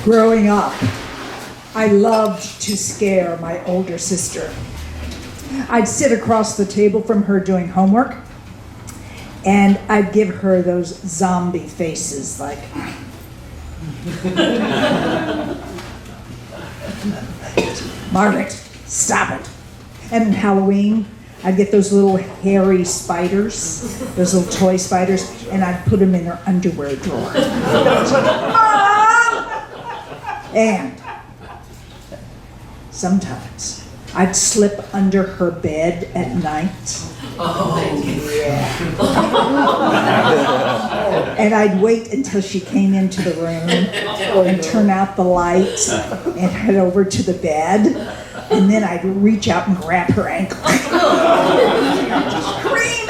Growing up, I loved to scare my older sister. I'd sit across the table from her doing homework, and I'd give her those zombie faces like, Margaret, stop it. And on Halloween, I'd get those little hairy spiders, those little toy spiders, and I'd put them in her underwear drawer. And sometimes I'd slip under her bed at night. Oh, yeah. And I'd wait until she came into the room and turn out the light and head over to the bed. And then I'd reach out and grab her ankle. Scream!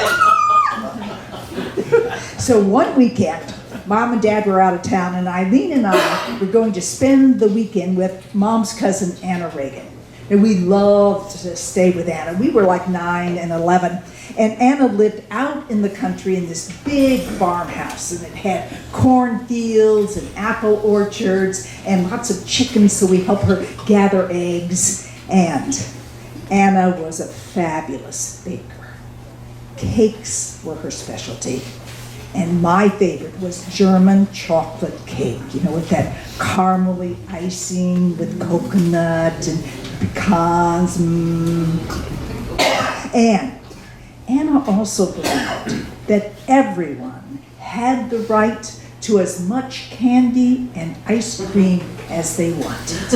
So one weekend, Mom and Dad were out of town, and Eileen and I were going to spend the weekend with Mom's cousin, Anna Reagan. And we loved to stay with Anna. We were like 9 and 11. And Anna lived out in the country in this big farmhouse. And it had cornfields and apple orchards and lots of chickens, so we helped her gather eggs. And Anna was a fabulous baker. Cakes were her specialty. And my favorite was German chocolate cake, with that caramely icing with coconut and pecans. And Anna also believed that everyone had the right to as much candy and ice cream as they wanted.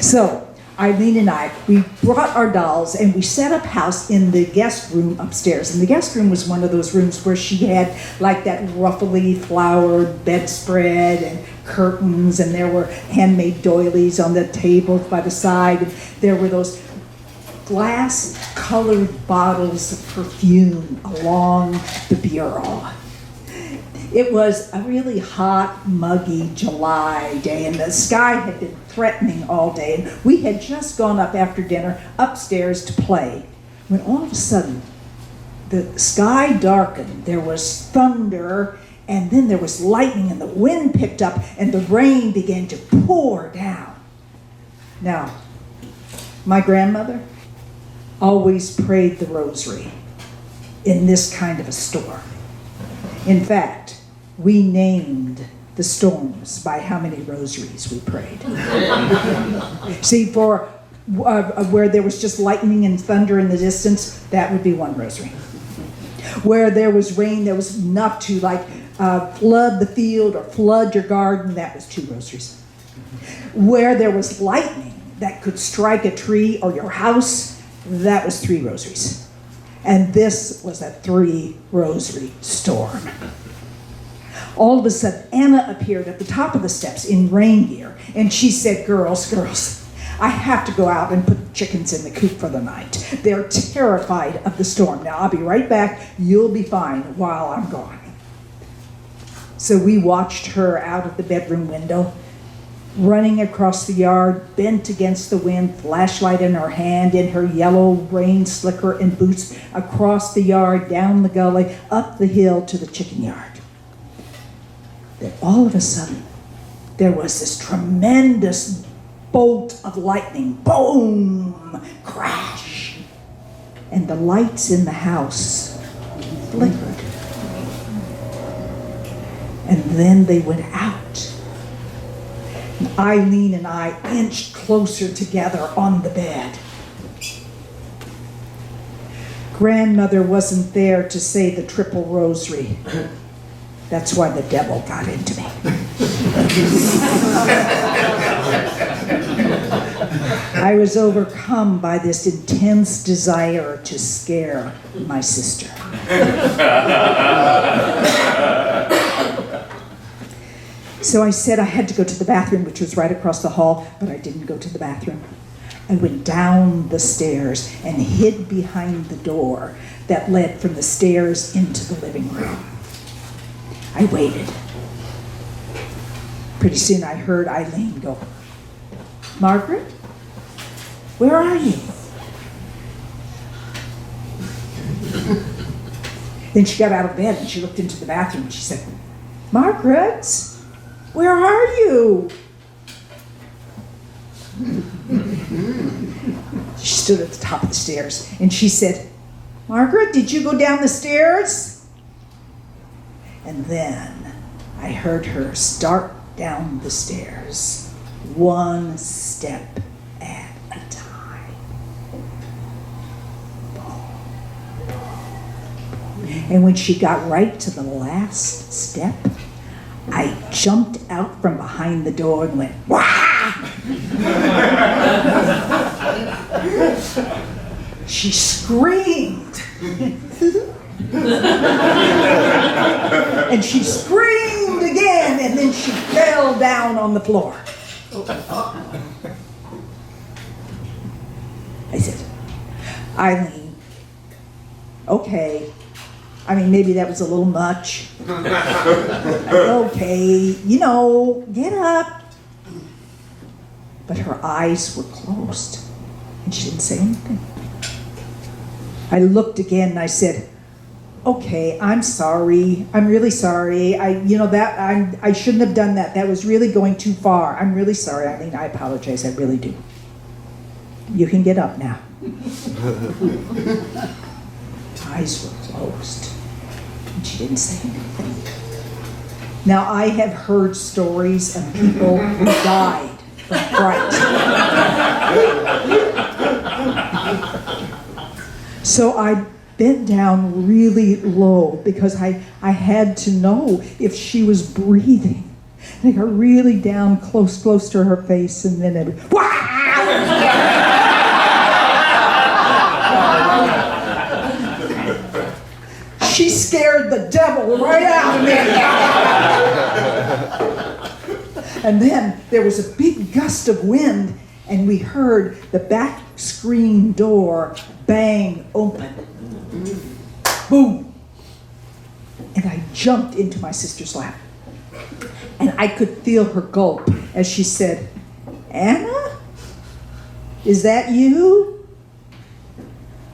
So Eileen and I, we brought our dolls and we set up house in the guest room upstairs. And the guest room was one of those rooms where she had like that ruffly flowered bedspread and curtains, and there were handmade doilies on the tables by the side. And there were those glass colored bottles of perfume along the bureau. It was a really hot, muggy July day, and the sky had been threatening all day. And we had just gone up after dinner upstairs to play, when all of a sudden the sky darkened. There was thunder, and then there was lightning, and the wind picked up, and the rain began to pour down. Now, my grandmother always prayed the rosary in this kind of a storm. In fact, we named the storms by how many rosaries we prayed. See, for where there was just lightning and thunder in the distance, that would be one rosary. Where there was rain, there was enough to flood the field or flood your garden, that was 2 rosaries. Where there was lightning that could strike a tree or your house, that was 3 rosaries. And this was a 3 rosary storm. All of a sudden, Anna appeared at the top of the steps in rain gear, and she said, girls, I have to go out and put the chickens in the coop for the night. They're terrified of the storm. Now, I'll be right back. You'll be fine while I'm gone. So we watched her out of the bedroom window, running across the yard, bent against the wind, flashlight in her hand, in her yellow rain slicker and boots, across the yard, down the gully, up the hill to the chicken yard. Then all of a sudden, there was this tremendous bolt of lightning. Boom! Crash! And the lights in the house flickered. And then they went out. And Eileen and I inched closer together on the bed. Grandmother wasn't there to say the triple rosary. That's why the devil got into me. I was overcome by this intense desire to scare my sister. So I said I had to go to the bathroom, which was right across the hall, but I didn't go to the bathroom. I went down the stairs and hid behind the door that led from the stairs into the living room. I waited. Pretty soon I heard Eileen go, Margaret, where are you? Then she got out of bed and she looked into the bathroom and she said, Margaret, Where are you? She stood at the top of the stairs and she said, Margaret, did you go down the stairs? And then I heard her start down the stairs, one step at a time. And when she got right to the last step, I jumped out from behind the door and went, wah! She screamed. And she screamed again, and then she fell down on the floor. I said, Eileen, okay. I mean, maybe that was a little much. Okay, get up. But her eyes were closed, and she didn't say anything. I looked again, and I said, okay, I'm sorry. I'm really sorry. I shouldn't have done that. That was really going too far. I'm really sorry, Eileen. I apologize. I really do. You can get up now. Eyes were closed. And she didn't say anything. Now, I have heard stories of people who died from fright. So I bent down really low because I had to know if she was breathing. And I got really down close to her face, and then it She scared the devil right out of me. And then there was a big gust of wind, and we heard the back screen door bang open. Boom. And I jumped into my sister's lap. And I could feel her gulp as she said, Anna? Is that you?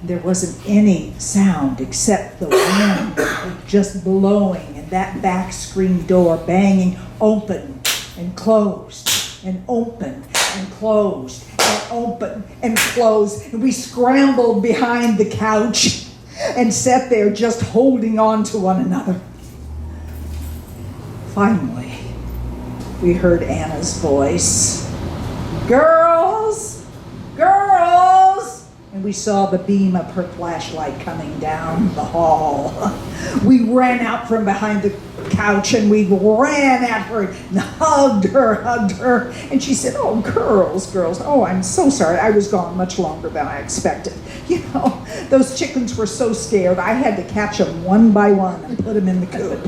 There wasn't any sound except the wind just blowing and that back screen door banging open and closed and open and closed and open and closed. And we scrambled behind the couch and sat there just holding on to one another. Finally, we heard Anna's voice. Girls! Girls! And we saw the beam of her flashlight coming down the hall. We ran out from behind the couch and we ran at her and hugged her. And she said, oh, girls, oh, I'm so sorry. I was gone much longer than I expected. Those chickens were so scared, I had to catch them one by one and put them in the coop.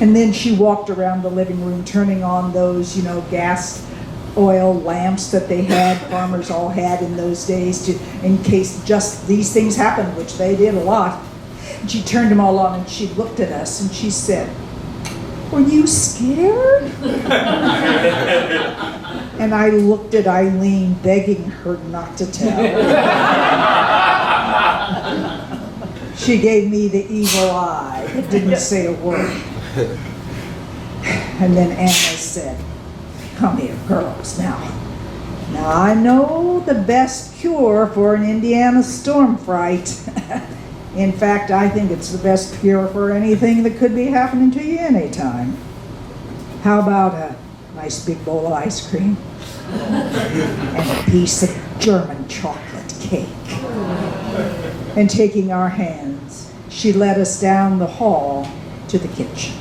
And then she walked around the living room turning on those, gas oil lamps that farmers all had in those days in case just these things happened, which they did a lot. And she turned them all on and she looked at us and she said, were you scared? And I looked at Eileen, begging her not to tell. She gave me the evil eye, but didn't say a word. And then Anna said, come here, girls, now I know the best cure for an Indiana storm fright. In fact, I think it's the best cure for anything that could be happening to you anytime. How about a nice big bowl of ice cream and a piece of German chocolate cake? And taking our hands, she led us down the hall to the kitchen.